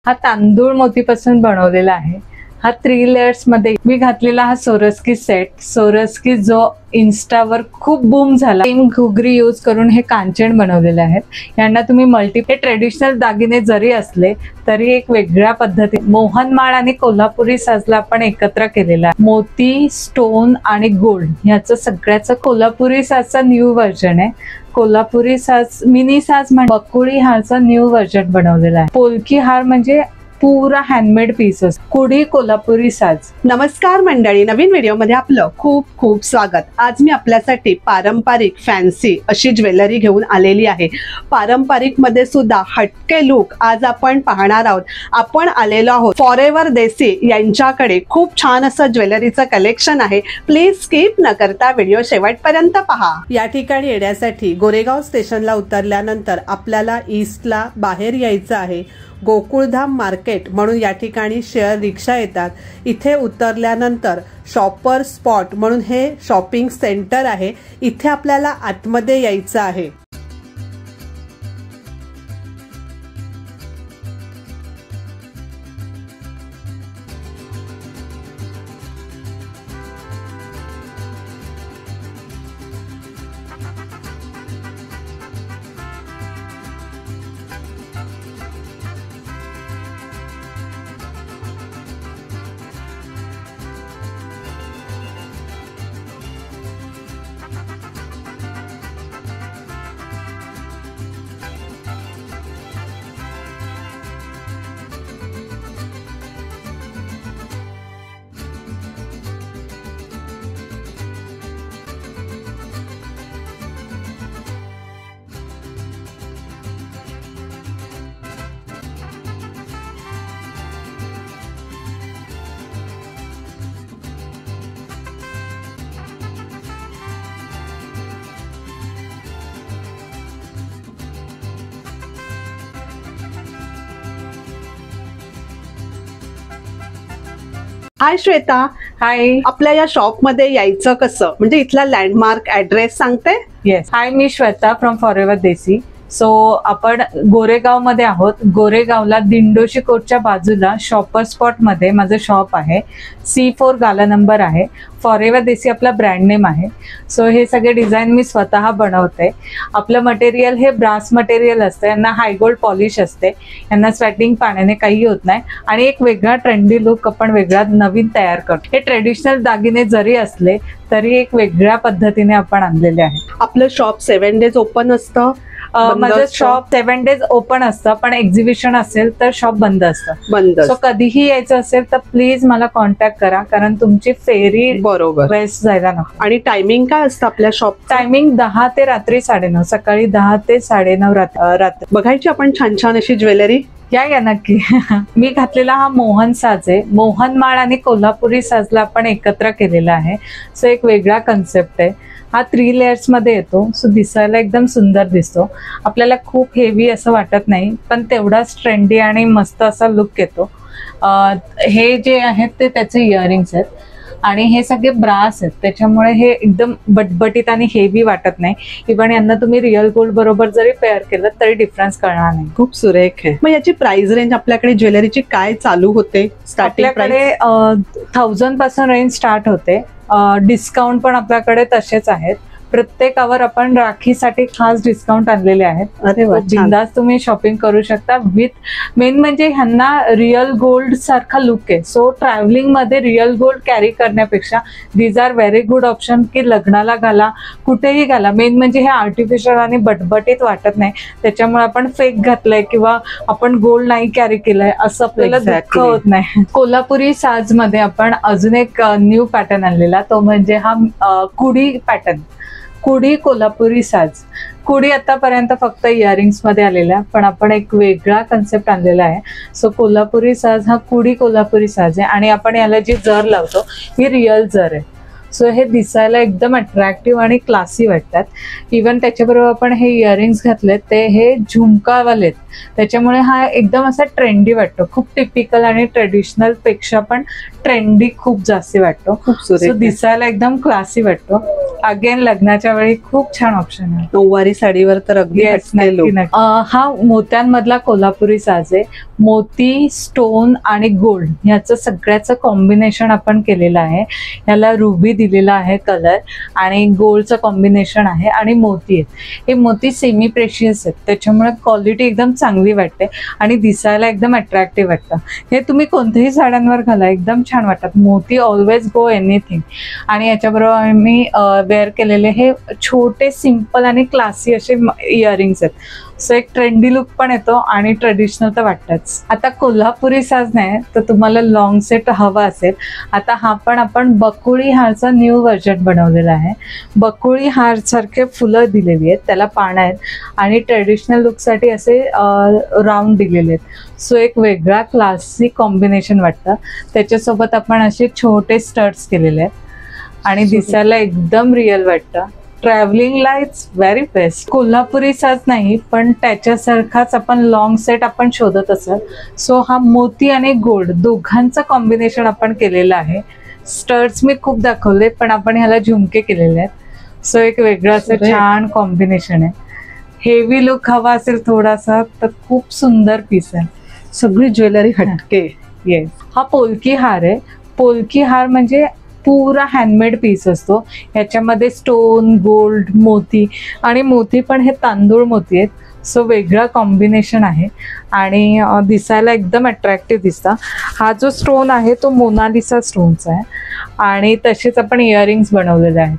हा तांदूळ मोतीपासून बनवलेला आहे। हा 3 लेयर्स मध्ये मी घातलेला हा सोरस्की सेट, सोरस्की जो इन्स्टावर खूप बूम झाला, सेम घुगरी यूज करून हे कांचन बनवलेले आहेत। यांना तुम्ही हे ट्रेडिशनल दागिने जरी असले तरी एक वेगळ्या पद्धती मोहनमाळ आणि कोल्हापुरी साजला आपण एकत्र केलेला आहे। मोती, स्टोन आणि गोल्ड ह्याचं सगळ्याचं कोल्हापुरी साजचा न्यू व्हर्जन आहे। कोल्हापुरी साज मिनी साज म्हणजे बकुळी हारचा न्यू व्हर्जन बनवलेला आहे। पोलकी हार म्हणजे पूरा हँडमेड पीसेस, कुडी कोल्हापुरी साज। नमस्कार मंडळी, नवीन व्हिडिओ मध्ये आपलं खूप खूप स्वागत। आज मी आपल्यासाठी पारंपरिक फॅन्सी अशी ज्वेलरी घेऊन आलेली आहे। पारंपरिक मध्ये सुद्धा हटके लुक आज आपण पाहणार आहोत। आपण आलेलो आहोत फॉरेवर देसी यांच्याकडे। खूप छान असं ज्वेलरीचं कलेक्शन आहे। प्लीज स्किप न करता व्हिडिओ शेवटपर्यंत पहा। या ठिकाणी येण्यासाठी गोरेगाव स्टेशनला उतरल्यानंतर आपल्याला ईस्टला बाहेर यायचं आहे। गोकुळधाम मार्केट म्हणून या ठिकाणी शेअर रिक्षा येतात। इथे उतरल्यानंतर शॉपर स्पॉट म्हणून हे शॉपिंग सेंटर आहे। इथे आपल्याला आतमध्ये यायचं आहे। हाय श्वेता। हाय, आपल्या या शॉप मध्ये यायचं कसं, म्हणजे इथला लँडमार्क ऍड्रेस सांगते? Yes, high, me Shweta from forever desi. So आपण गोरेगाव मध्ये आहोत। गोरेगावला दिंडोशी कोर्टच्या बाजूला शॉपर स्पॉट मध्ये माझं शॉप आहे। C4 गाला नंबर आहे। फॉरेवर देसी आपला ब्रँड नेम आहे। सो हे सगळे डिझाईन मी स्वतः बनवते। आपलं मटेरियल हे ब्रास मटेरियल असतं, यांना हाय गोल्ड पॉलिश असते, यांना स्वेटिंग पाण्याने काही होत नाही आणि एक वेगळा ट्रेंडी लुक आपण वेगळा नवीन तयार करतो। हे ट्रेडिशनल दागिने जरी असले तरी एक वेगळ्या पद्धतीने आपण आणलेले आहे। आपलं शॉप 7 डेज ओपन असतं? माझं शॉप 7 डेज ओपन असतं, पण एक्झिबिशन असेल तर शॉप बंद असतं। सो कधीही यायचं असेल तर प्लीज मला कॉन्टॅक्ट करा, कारण तुमची फेरी बरोबर वेस्ट जायला नको। आणि टायमिंग काय असतं आपल्या शॉप? टायमिंग 10 ते रात्री 9:30, सकाळी 10 ते 9:30 रात्री। बघायची आपण छान छान अशी ज्वेलरी? या नक्की। मी घातलेला हा मोहन साज आहे। मोहनमाळ आणि कोल्हापुरी साजला आपण एकत्र केलेला आहे। सो एक वेगळा कन्सेप्ट आहे। हा 3 लेयर्स मध्ये येतो, सो दिसायला एकदम सुंदर दिसतो। आपल्याला खूप हेवी असं वाटत नाही, पण तेवढाच ट्रेंडी आणि मस्त असा लुक येतो। हे जे आहेत ते त्याचे इयरिंग्स आहेत आणि हे सगळे ब्रास आहेत, त्याच्यामुळे हे एकदम बटबटीत आणि हेवी वाटत नाही। इव्हन यांना तुम्ही रिअल गोल्ड बरोबर जरी पेअर केलं तरी डिफरन्स कळणार नाही। खूप सुरेख आहे। मग याची प्राइस रेंज आपल्याकडे ज्वेलरीची काय चालू होते? आपल्याकडे 1000 पासून रेंज स्टार्ट होते। डिस्काउंट पण आपल्याकडे तसेच आहेत। प्रत्येकावर आपण राखीसाठी खास डिस्काउंट आणलेले आहेत। अरे वा, बिंदास तुम्ही शॉपिंग करू शकता। विथ मेन म्हणजे ह्यांना रिअल गोल्ड सारखा लुक आहे। सो ट्रॅव्हलिंग मध्ये रिअल गोल्ड कॅरी करण्यापेक्षा these are very good option की लग्नाला घाला, कुठेही घाला। मेन म्हणजे हे आर्टिफिशियल आणि बटबटीत वाटत नाही, त्याच्यामुळे आपण फेक घातलंय किंवा आपण गोल्ड नाही कॅरी केलंय असं आपल्याला दुःख होत नाही। कोल्हापुरी साज मध्ये आपण अजून एक न्यू पॅटर्न आणलेला, तो म्हणजे हा कुडी पॅटर्न, कुडी कोल्हापुरी साज। कुडी आतापर्यंत फक्त इयरिंग्स मध्ये आलेला, पण आपण एक वेगळा कन्सेप्ट आणलेला आहे। सो कोल्हापुरी साज हा कुडी कोल्हापुरी साज आहे आणि आपण याला जी जर लावतो ही रिअल जर आहे। सो हे दिसायला एकदम अट्रॅक्टिव्ह आणि क्लासी वाटतात. इवन त्याच्याबरोबर आपण हे इयरिंग्स घातलेत ते हे झुमकावालेत, त्याच्यामुळे हा एकदम असा ट्रेंडी वाटतो. खूप टिपिकल आणि ट्रेडिशनल पेक्षा पण ट्रेंडी खूप जास्त वाटतो. खूप सो सुरेख. दिसायला एकदम क्लासी वाटतो. अगेन लग्नाच्या वेळी खूप छान ऑप्शन आहे. नऊवारी साडीवर तर अगदी Yes, हटके नक्की, look. नक्की. हा मोत्यांमधला कोल्हापुरी साज आहे. मोती, स्टोन आणि गोल्ड ह्याचं सगळ्याचं कॉम्बिनेशन आपण केलेलं आहे. याला रुबी दिलेला आहे कलर आणि गोल्डचं कॉम्बिनेशन आहे आणि मोती आहेत. हे मोती सेमी प्रेशियस आहेत, त्याच्यामुळे क्वालिटी एकदम चांगली वाटते आणि दिसायला एकदम अट्रॅक्टिव्ह वाटतं. हे तुम्ही कोणत्याही साड्यांवर घाला, एकदम छान वाटतात. मोती ऑलवेज गो एनिथिंग. आणि याच्याबरोबर आम्ही वेअर केलेले हे छोटे सिंपल आणि क्लासी असे इयरिंग्स आहेत. सो एक ट्रेंडी लुक पण येतो आणि ट्रेडिशनल तर वाटतच. आता कोल्हापुरी साज नाही तर तुम्हाला लॉंग सेट हवा असेल, आता हा पण आपण बकुळी हारचा न्यू व्हर्जन बनवलेला आहे. बकुळी हार सारखे फुलं दिलेली आहेत, त्याला पानं आहेत आणि ट्रेडिशनल लुकसाठी असे राऊंड दिलेले आहेत. सो एक वेगळा क्लासिक कॉम्बिनेशन वाटतं. त्याच्यासोबत आपण असे छोटे स्टड्स केलेले आहेत आणि दिसायला एकदम रिअल वाटतं. ट्रॅव्हलिंगला इट्स व्हेरी बेस्ट. कोल्हापुरी साज नाही पण त्याच्यासारखाच आपण लॉंग सेट आपण शोधत असाल, सो हा मोती आणि गोल्ड दोघांचं कॉम्बिनेशन आपण केलेलं आहे. स्टड्स मी खूप दाखवले पण आपण ह्याला झुमके केलेले आहेत. सो एक वेगळं असं छान कॉम्बिनेशन आहे. हेवी लुक हवा असेल थोडासा तर खूप सुंदर पीस आहे. सगळी ज्वेलरी हटके. येस, हा पोलकी हार आहे. पोलकी हार म्हणजे पुरा हँडमेड पीस असतो. ह्याच्यामध्ये स्टोन, गोल्ड, मोती आणि मोती पण हे तांदूळ मोती आहेत. सो वेगळा कॉम्बिनेशन आहे आणि दिसायला एकदम अट्रॅक्टिव्ह दिसतं. हा जो स्टोन आहे तो मोनालिसा स्टोनचा आहे आणि तसेच आपण इयरिंग्स बनवलेले आहेत.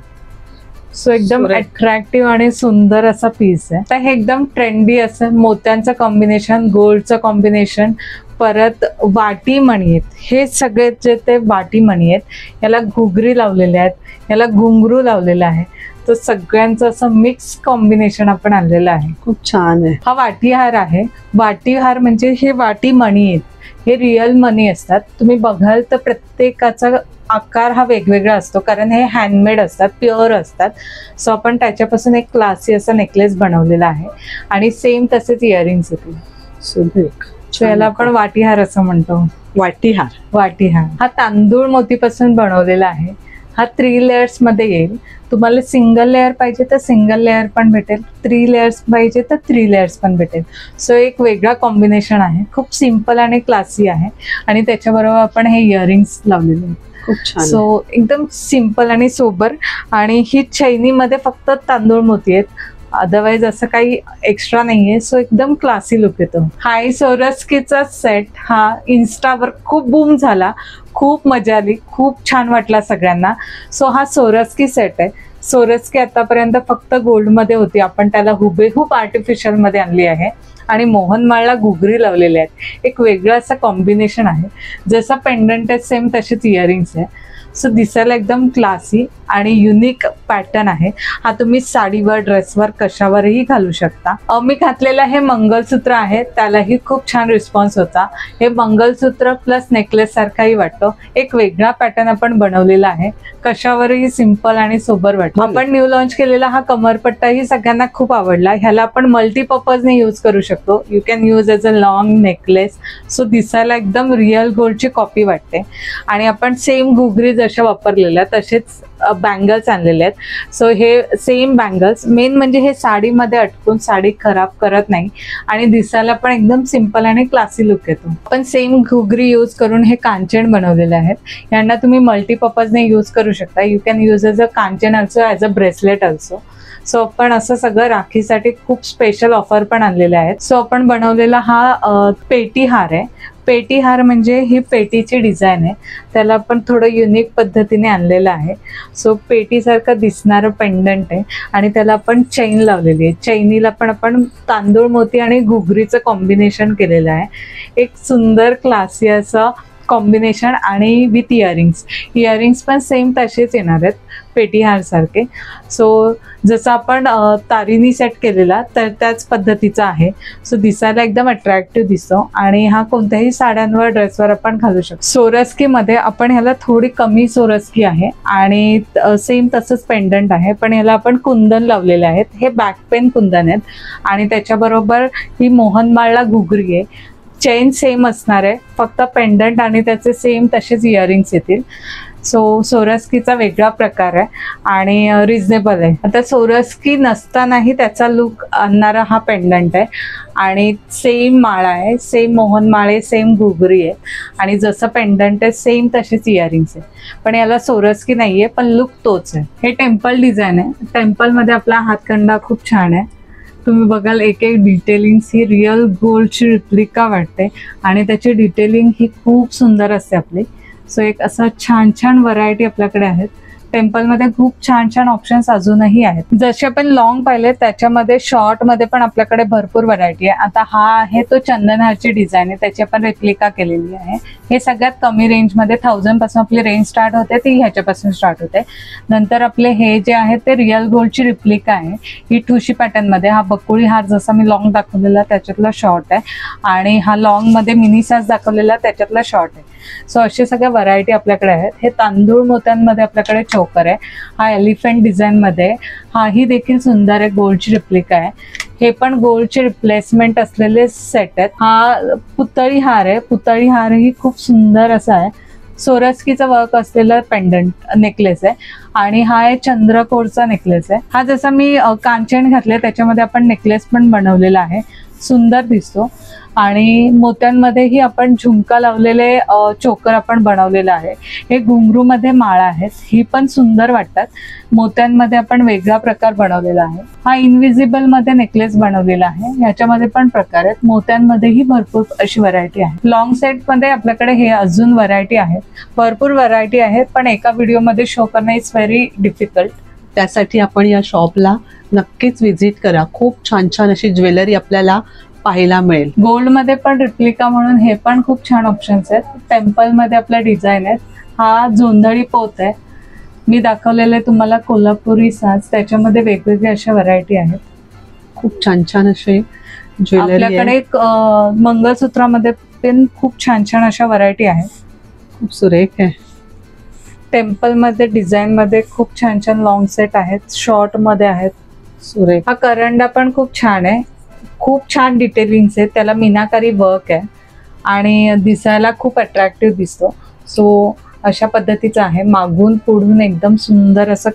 सो एकदम अट्रॅक्टिव्ह आणि सुंदर असा पीस आहे. तर हे एकदम ट्रेंडी असं मोत्यांचं कॉम्बिनेशन, गोल्डचं कॉम्बिनेशन, परत वाटी मणी आहेत. हे सगळे जे ते वाटी मणी आहेत, याला घुगरी लावलेले आहेत, याला घुंगरू लावलेला आहे. तर सगळ्यांचं असं मिक्स कॉम्बिनेशन आपण आणलेलं आहे. खूप छान आहे. हा वाटी हार आहे. वाटी हार म्हणजे हे वाटी मणी आहेत, हे रिअल मनी असतात. तुम्ही बघाल तर प्रत्येकाचा आकार हा वेगवेगळा असतो कारण हे हँडमेड असतात, प्युअर असतात. सो आपण त्याच्यापासून एक क्लासी असा नेकलेस बनवलेला आहे आणि सेम तसेच इयरिंग्स येतील. सुरेख. याला आपण वाटीहार असं म्हणतो. वाटीहार. वाटीहार हा तांदूळ मोतीपासून बनवलेला आहे. हा 3 लेयर्स मध्ये येईल. तुम्हाला सिंगल लेअर पाहिजे तर सिंगल लेअर पण भेटेल, 3 लेयर्स पाहिजे तर 3 लेयर्स पण भेटेल. सो एक वेगळा कॉम्बिनेशन आहे. खूप सिंपल आणि क्लासी आहे आणि त्याच्याबरोबर आपण हे इयरिंग्स लावलेले आहेत. खूप छान. सो एकदम सिंपल आणि सोबर. आणि ही चैनीमध्ये फक्त तांदूळ मोती आहेत, अदरवाईज असं काही एक्स्ट्रा नाहीये. सो एकदम क्लासी लुक येतो. हाय सोरस्कीचा सेट हा इन्स्टावर खूप बूम झाला, खूप मजा आली, खूप छान वाटला सगळ्यांना. सो हा सोरस्की सेट आहे. सोरस्की आतापर्यंत फक्त गोल्डमध्ये होती, आपण त्याला हुबेहूब आर्टिफिशियल मध्ये आणली आहे आणि मोहनमाळला घुगरी लावलेले आहेत. एक वेगळं असं कॉम्बिनेशन आहे. जसं पेंडंट आहे सेम तसेच इयरिंग्स आहे. सो दिसायला एकदम क्लासी आणि युनिक पॅटर्न आहे. हा तुम्ही साडीवर, ड्रेसवर, कशावरही घालू शकता. मी घातलेलं हे मंगलसूत्र आहे, त्यालाही खूप छान रिस्पॉन्स होता. हे मंगलसूत्र प्लस नेकलेस सारखाही वाटतो. एक वेगळा पॅटर्न आपण बनवलेला आहे, कशावरही सिंपल आणि सोबर वाटतो. आपण न्यू लॉन्च केलेला हा कमरपट्टाही सगळ्यांना खूप आवडला. ह्याला आपण मल्टीपर्पजने यूज करू शकतो. You can use as a long necklace. So दिसायला एकदम रिअल गोल्डची कॉपी वाटते. आणि आपण सेम घुगरी जशा वापरलेल्या तसेच बँगल्स आणलेले आहेत. सो हे सेम बँगल्स, मेन म्हणजे हे साडीमध्ये अटकून साडी खराब करत नाही आणि दिसायला पण एकदम सिंपल आणि क्लासी लुक येतो. आपण सेम घुगरी यूज करून हे कांचन बनवलेले आहेत. यांना तुम्ही मल्टीपर्पजने यूज करू शकता. You can use as a Kanchan also, as a bracelet also. So आपण असं सगळं राखीसाठी खूप स्पेशल ऑफर पण आणलेले आहेत. सो आपण बनवलेला हा पेटी हार आहे. पेटी हार म्हणजे ही पेटीची डिझाईन आहे, त्याला आपण थोडं युनिक पद्धतीने आणलेलं आहे. सो पेटीसारखं दिसणारं पेंडंट आहे आणि त्याला आपण चैन लावलेली आहे. चैनीला पण आपण तांदूळ मोती आणि घुगरीचं कॉम्बिनेशन केलेलं आहे. एक सुंदर क्लासी असं कॉम्बिनेशन आणि विथ इयरिंग्स पण सेम तसेच येणार आहेत पेटीहार सारखे. सो जसं आपण तारीनी सेट केलेला तर त्याच पद्धतीचा आहे. सो दिसायला एकदम अट्रॅक्टिव्ह दिसतो आणि हा कोणत्याही साड्यांवर ड्रेसवर आपण घालू शकतो. सोरस्की मध्ये आपण ह्याला थोडी कमी सोरस्की आहे आणि सेम तसंच पेंडंट आहे, पण ह्याला आपण कुंदन लावलेले आहेत. हे बॅक पेन कुंदन आहेत आणि त्याच्याबरोबर ही मोहनमाळला घुगरी आहे. चेन सेम असणार आहे, फक्त पेंडंट आणि त्याचे सेम तसेच इयरिंग्स येतील. सो सोरस्कीचा वेगळा प्रकार आहे आणि रिजनेबल आहे. आता सोरस्की नसतानाही त्याचा लुक आणणारा हा पेंडंट आहे आणि सेम माळा आहे, सेम मोहनमाळे, सेम घुगरी आहे आणि जसं पेंडंट आहे सेम तसेच इयरिंग्स आहे. पण याला सोरस्की नाहीये, पण लुक तोच आहे. हे टेम्पल डिझाईन आहे. टेम्पलमध्ये आपला हातखंडा खूप छान आहे. तुम्ही बघाल एक एक डिटेलिंग्स ही रिअल गोल्डची रिप्लिका वाटते आणि त्याची डिटेलिंग ही खूप सुंदर असते आपली. सो एक असं छान छान व्हरायटी आपल्याकडे आहेत. टेम्पलमध्ये खूप छान छान ऑप्शन्स अजूनही आहेत. जसे आपण लॉंग पाहिले त्याच्यामध्ये शॉर्टमध्ये पण आपल्याकडे भरपूर व्हरायटी आहे. आता हा आहे तो चंदनहारची डिझाईन आहे, त्याची आपण रेप्लिका केलेली आहे. हे सगळ्यात कमी रेंजमध्ये 1000 पासून आपली रेंज स्टार्ट होते, ती ह्याच्यापासून स्टार्ट होते. नंतर आपले हे जे आहे ते रिअल गोल्डची रिप्लिका आहे. ही ठुशी पॅटर्नमध्ये. हा बकुळी हार जसा मी लॉंग दाखवलेला त्याच्यातला शॉर्ट आहे आणि हा लॉंगमध्ये मिनी साज दाखवलेला त्याच्यातला शॉर्ट आहे. सो अशा सगळ्या व्हरायटी आपल्याकडे आहेत. हे तांदूळ मोत्यांमध्ये आपल्याकडे चोकर आहे. हा एलिफंट डिझाईन मध्ये, हाही देखील सुंदर आहे, गोल्डची रिप्लिका आहे. हे पण गोल्डचे रिप्लेसमेंट असलेले सेट आहेत. हा पुतळी हार आहे. पुतळी हार ही खूप सुंदर असा आहे. सोरस्कीचा वर्क असलेला पेंडंट नेकलेस आहे आणि हा आहे चंद्रकोरचा नेकलेस आहे. हा जसा मी कांचन घातले त्याच्यामध्ये आपण नेकलेस पण बनवलेला आहे, सुंदर दिसतो. आणि मोत्यांमध्येही आपण झुमका लावलेले चोकर आपण बनवलेलं आहे. हे घुंगरूमध्ये माळा आहेत, ही पण सुंदर वाटतात. मोत्यांमध्ये आपण वेगळा प्रकार बनवलेला आहे. हा इनविजिबल मध्ये नेकलेस बनवलेला आहे. ह्याच्यामध्ये पण प्रकार आहेत. मोत्यांमध्येही भरपूर अशी व्हरायटी आहे. लॉंग सेट मध्ये आपल्याकडे हे अजून व्हरायटी आहेत, भरपूर व्हरायटी आहेत, पण एका व्हिडिओमध्ये शो करणं इज व्हेरी डिफिकल्ट. त्यासाठी आपण या शॉपला नक्कीच व्हिजिट करा. खूप छान छान अशी ज्वेलरी आपल्याला पाहायला मिळेल. गोल्ड मध्ये पण रिप्लिका म्हणून हे पण खूप छान ऑप्शन्स आहेत. टेम्पल मध्ये आपल्या डिझाईन आहेत. हा जोंधळी पोत आहे. मी दाखवलेले तुम्हाला कोल्हापुरी साज, त्याच्यामध्ये वेगवेगळे अशा व्हरायटी आहेत. खूप छान छान असे ज्वेलरी आपल्याकडे मंगळसूत्रामध्ये पण खूप छान छान अशा व्हरायटी आहेत. खूप सुरेख आहे. टेम्पल मध्ये डिझाईन मध्ये खूप छान छान लॉंग सेट आहेत, शॉर्ट मध्ये आहेत. सुरेख. हा करंडा पण खूप छान आहे. खूप छान डिटेलिंग्स आहेत, त्याला मीनाकारी वर्क आहे आणि दिसायला खूप अट्रॅक्टिव्ह दिसतो. सो अशा पद्धतीचं आहे. मागून पुढून एकदम सुंदर असं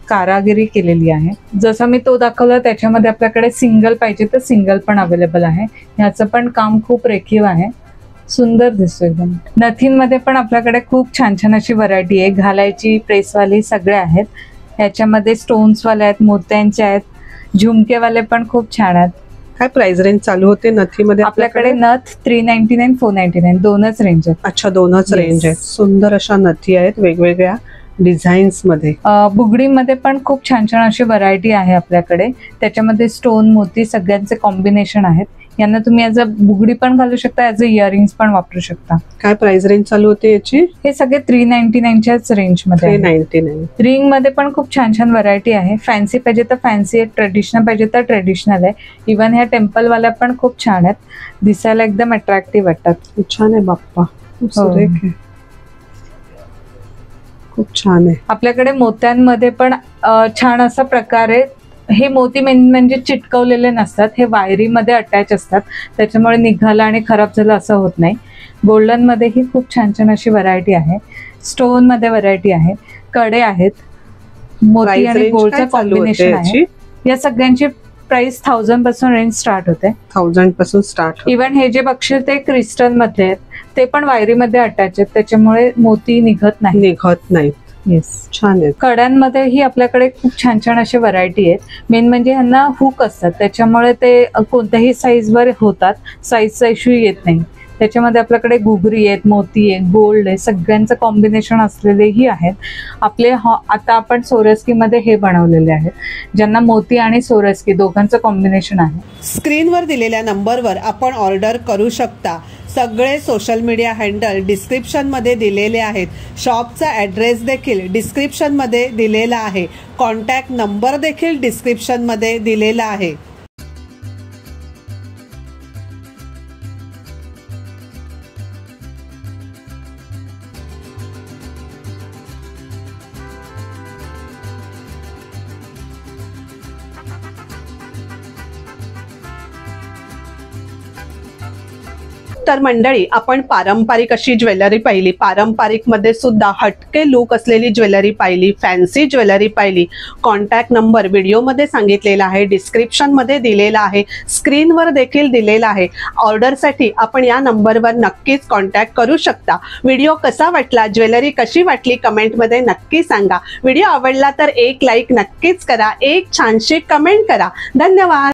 कारागिरी केलेली आहे. जसं मी तो दाखवला त्याच्यामध्ये आपल्याकडे सिंगल पाहिजे तर सिंगल पण अवेलेबल आहे. ह्याचं पण काम खूप रेखीव आहे, सुंदर दिसतो एकदम. नथींमध्ये पण आपल्याकडे खूप छान छान अशी व्हरायटी आहे. घालायची, प्रेसवाली सगळे आहेत. ह्याच्यामध्ये स्टोन्सवाले आहेत, मोत्यांचे आहेत, झुमकेवाले पण खूप छान आहेत. काय प्राइस रेंज चालू होते नथीमध्ये? आपल्याकडे नथ 399 499 दोनच रेंज आहेत. अच्छा, दोनच रेंज आहेत. सुंदर अशा नथी आहेत वेगवेगळ्या डिझाईन्स मध्ये. बुगडीमध्ये पण खूप छान छान अशी व्हरायटी आहे आपल्याकडे. त्याच्यामध्ये स्टोन मोती सगळ्यांचे कॉम्बिनेशन आहेत. यांना तुम्ही ॲज अ बुगडी पण घालू शकता, ॲज अ इयरिंग्स पण वापरू शकता. काय प्राइस रेंज चालू होते याची? हे सगळे 399च्याच रेंज मध्ये. 399. रिंग मध्ये पण खूप छान छान व्हरायटी आहे. फॅन्सी पाहिजे तर फॅन्सी आहे, ट्रेडिशनल पाहिजे तर ट्रेडिशनल आहे. इव्हन ह्या टेम्पलवाल्या पण खूप छान आहेत, दिसायला एकदम अट्रॅक्टिव्ह वाटतात. खूप छान आहे बाप्पा, खूप सुरेख आहे, खूप छान आहे. आपल्याकडे मोत्यांमध्ये पण छान असा प्रकार आहे. हे मोती म्हणजे चिटकवलेले नसतात, हे वायरीमध्ये अटॅच असतात, त्याच्यामुळे निघालं आणि खराब झालं असं होत नाही. गोल्डन मध्येही खूप छान छान अशी व्हरायटी आहे. स्टोन मध्ये व्हरायटी आहे, कडे आहेत, मोती आणि गोल्डचं कॉम्बिनेशन आहे. या सगळ्यांची प्राइस 1000 पासून रेंज स्टार्ट होते. 1000 पासून स्टार्ट. इव्हन हे जे बघशील ते क्रिस्टल मध्ये आहेत, ते पण वायरीमध्ये अटॅच आहेत, त्याच्यामुळे मोती निघत नाही. येस, छान आहे. कड्यांमध्येही आपल्याकडे खूप छान छान अशी व्हरायटी आहेत. मेन म्हणजे ह्यांना हुक असतात, त्याच्यामुळे ते कोणत्याही साईजवर होतात, साईजचा इश्यू येत नाही. त्याच्यामध्ये आपल्याकडे घुगरी आहेत, मोती आहे, गोल्ड आहे, सगळ्यांचं कॉम्बिनेशन असलेलेही आहेत. आपले आता आपण सोरस्कीमध्ये हे बनवलेले आहेत, ज्यांना मोती आणि सोरस्की दोघांचं कॉम्बिनेशन आहे. स्क्रीनवर दिलेल्या नंबरवर आपण ऑर्डर करू शकता. सगळे सोशल मीडिया हँडल डिस्क्रिप्शनमध्ये दिलेले आहेत. शॉपचा ॲड्रेस देखील डिस्क्रिप्शनमध्ये दिलेला आहे. कॉन्टॅक्ट नंबर देखील डिस्क्रिप्शनमध्ये दिलेला आहे. तर मंडळी, आपण पारंपरिक अशी ज्वेलरी पाहिली, पारंपरिक मध्ये सुद्धा हटके लुक असलेली ज्वेलरी पाहिली, फॅन्सी ज्वेलरी पाहिली. कॉन्टॅक्ट नंबर व्हिडिओमध्ये सांगितलेला आहे, डिस्क्रिप्शन मध्ये दिलेला आहे, स्क्रीनवर देखील दिलेला आहे. ऑर्डरसाठी आपण या नंबरवर नक्कीच कॉन्टॅक्ट करू शकता. व्हिडिओ कसा वाटला, ज्वेलरी कशी वाटली, कमेंटमध्ये नक्की सांगा. व्हिडिओ आवडला तर एक लाईक नक्कीच करा, एक छानशी कमेंट करा. धन्यवाद.